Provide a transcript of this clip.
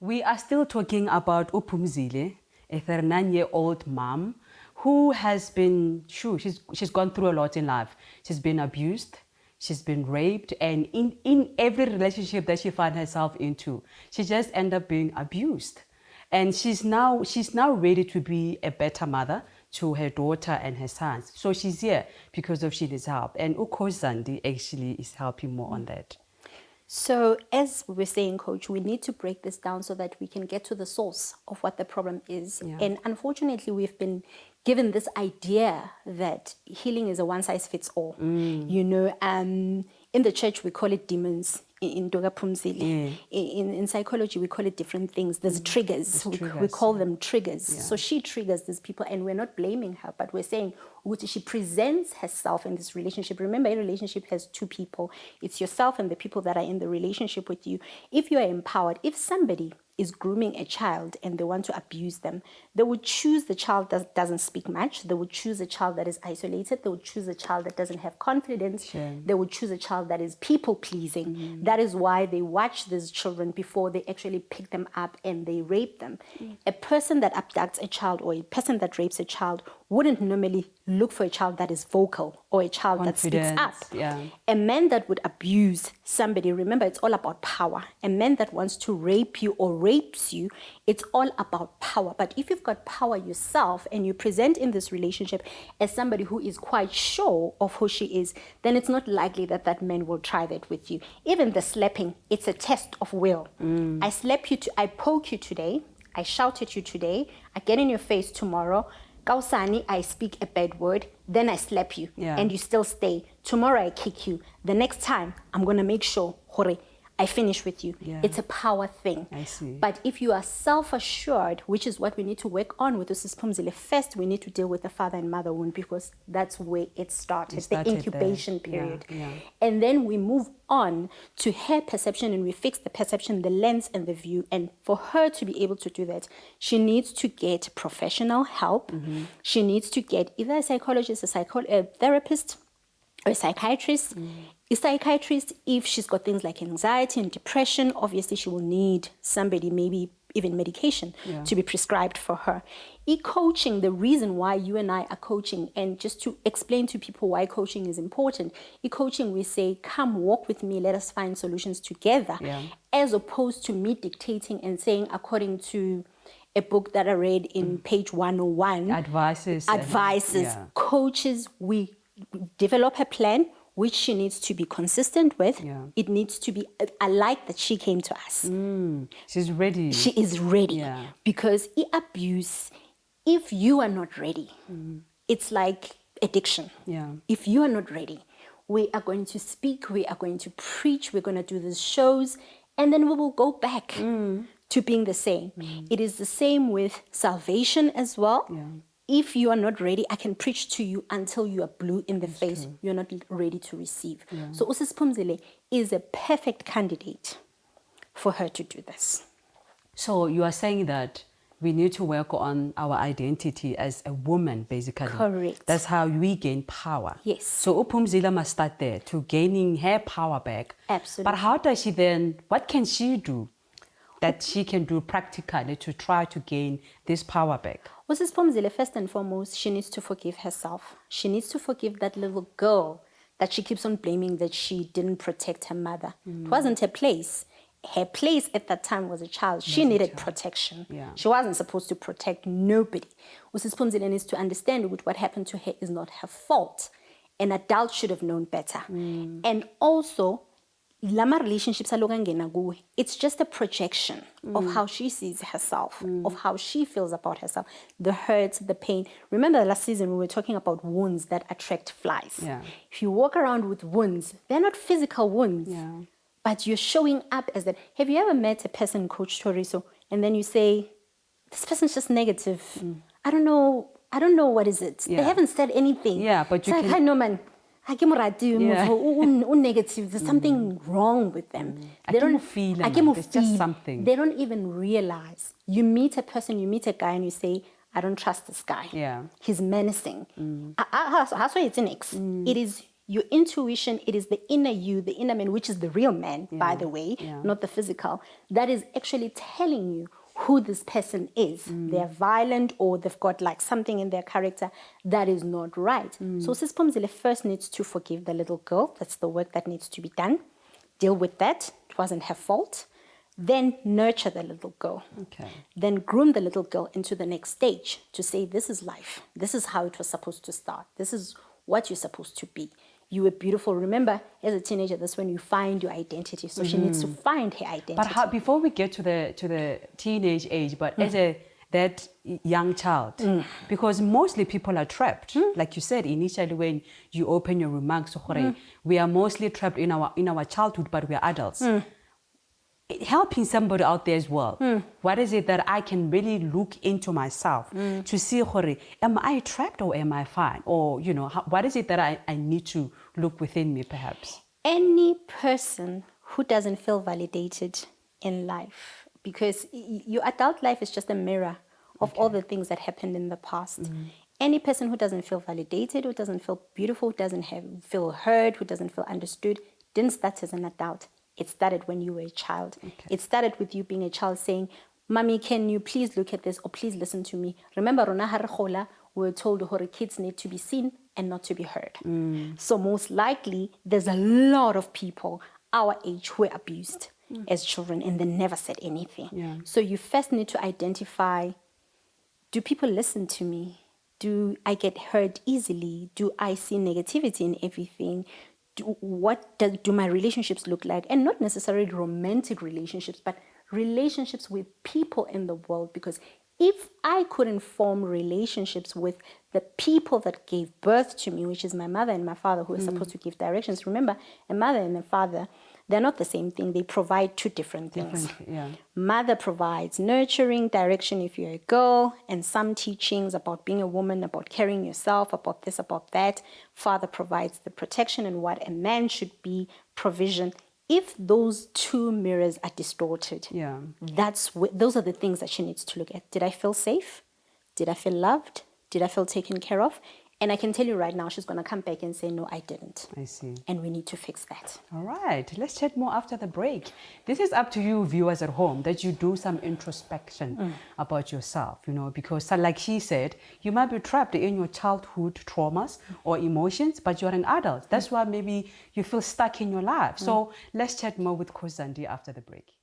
We are still talking about Upumzile, a 39-year-old mom who has been, she's gone through a lot in life. She's been abused, she's been raped, and in every relationship that she finds herself into, she just ends up being abused. And she's now ready to be a better mother to her daughter and her sons. So she's here because she needs help. And Zandi actually is helping more on that. So as we're saying, Coach, we need to break this down so that we can get to the source of what the problem is. Yeah. And unfortunately, we've been given this idea that healing is a one-size-fits-all. You know, in the church, we call it demons. In Doga Pumzile. In psychology, we call it different things. There's triggers. We call them triggers. Yeah. So she triggers these people, and we're not blaming her, but we're saying she presents herself in this relationship. Remember, a relationship has two people. It's yourself and the people that are in the relationship with you. If you are empowered, if somebody is grooming a child and they want to abuse them, they would choose the child that doesn't speak much. They would choose a child that is isolated. They would choose a child that doesn't have confidence. Sure. They would choose a child that is people-pleasing. That is why they watch these children before they actually pick them up and they rape them. A person that abducts a child or a person that rapes a child wouldn't normally look for a child that is vocal or a child that speaks up. Yeah. A man that would abuse somebody, remember, it's all about power. A man that wants to rape you or rapes you, it's all about power. But if you've got power yourself and you present in this relationship as somebody who is quite sure of who she is, then it's not likely that that man will try that with you. Even the slapping, it's a test of will. I slap you, I poke you today, I shout at you today, I get in your face tomorrow, Kausani, I speak a bad word, then I slap you, and you still stay. Tomorrow I kick you. The next time, I'm going to make sure, hore, I finish with you. Yeah. It's a power thing. I see. But if you are self-assured, which is what we need to work on with Usis Pumzile, first we need to deal with the father and mother wound because that's where it started, the incubation period. Yeah. And then we move on to her perception and we fix the perception, the lens and the view. And for her to be able to do that, she needs to get professional help. She needs to get either a psychologist, a therapist, or a psychiatrist. A psychiatrist, if she's got things like anxiety and depression, obviously she will need somebody, maybe even medication, to be prescribed for her. E-coaching, the reason why you and I are coaching, and just to explain to people why coaching is important, e-coaching, we say, come walk with me, let us find solutions together, as opposed to me dictating and saying, according to a book that I read in page 101. Advices. Coaches, we develop a plan, which she needs to be consistent with. It needs to be, I like that she came to us. She's ready. She is ready. Because abuse, if you are not ready, it's like addiction. If you are not ready, we are going to speak, we are going to preach, we're going to do these shows, and then we will go back to being the same. It is the same with salvation as well. If you are not ready, I can preach to you until you are blue in the face. True. You're not ready to receive. So Usis Pumzile is a perfect candidate for her to do this. So you are saying that we need to work on our identity as a woman, basically. Correct. That's how we gain power. Yes. So Upumzile must start there, to gaining her power back. Absolutely. But how does she then, what can she do that she can do practically to try to gain this power back? Usis Pumzile, first and foremost, she needs to forgive herself. She needs to forgive that little girl that she keeps on blaming that she didn't protect her mother. It wasn't her place. Her place at that time was a child. She needed protection. She wasn't supposed to protect nobody. Usis Pumzile needs to understand that what happened to her is not her fault. An adult should have known better. And also, Lama relationships it's just a projection of how she sees herself, of how she feels about herself, the hurt, the pain. Remember last season we were talking about wounds that attract flies. If you walk around with wounds, they're not physical wounds, but you're showing up as that. Have you ever met a person, Coach Toriso, and then you say, this person's just negative. I don't know what is it. They haven't said anything. But you can... I know, man. Negative. There's something wrong with them. They don't feel. There's just something. They don't even realize. You meet a person, you meet a guy, and you say, "I don't trust this guy. He's menacing." It is Your intuition, it is the inner you, the inner man, which is the real man, by the way, not the physical, that is actually telling you who this person is. They're violent, or they've got like something in their character that is not right. So Sis Pumzile first needs to forgive the little girl. That's the work that needs to be done. Deal with that. It wasn't her fault. Then nurture the little girl. Okay. Then groom the little girl into the next stage to say, this is life. This is how it was supposed to start. This is what you're supposed to be. You were beautiful. Remember, as a teenager, that's when you find your identity. So she needs to find her identity. But how, before we get to the teenage age, but as that young child, because mostly people are trapped. Like you said initially when you open your remarks, we are mostly trapped in our childhood, but we are adults. Helping somebody out there as well. What is it that I can really look into myself to see, am I trapped or am I fine? Or, what is it that I need to look within me, perhaps? Any person who doesn't feel validated in life, because your adult life is just a mirror of all the things that happened in the past. Any person who doesn't feel validated, who doesn't feel beautiful, who doesn't feel heard, who doesn't feel understood, didn't start as an adult. It started when you were a child. It started with you being a child saying, Mommy, can you please look at this, or please listen to me? Remember, we were told that kids need to be seen and not to be heard. So most likely, there's a lot of people our age who were abused as children and they never said anything. So you first need to identify, do people listen to me? Do I get hurt easily? Do I see negativity in everything? What do my relationships look like? And not necessarily romantic relationships, but relationships with people in the world. Because if I couldn't form relationships with the people that gave birth to me, which is my mother and my father, who are supposed to give directions. Remember, a mother and a father, they're not the same thing. They provide two different things. Mother provides nurturing, direction if you're a girl, and some teachings about being a woman, about carrying yourself, about this, about that. Father provides the protection and what a man should be, provision. If those two mirrors are distorted, those are the things that she needs to look at. Did I feel safe? Did I feel loved? Did I feel taken care of? And I can tell you right now, she's going to come back and say, no, I didn't. I see. And we need to fix that. All right. Let's chat more after the break. This is up to you, viewers at home, that you do some introspection about yourself, because like she said, you might be trapped in your childhood traumas or emotions, but you're an adult. That's why maybe you feel stuck in your life. So let's chat more with Coach Zandi after the break.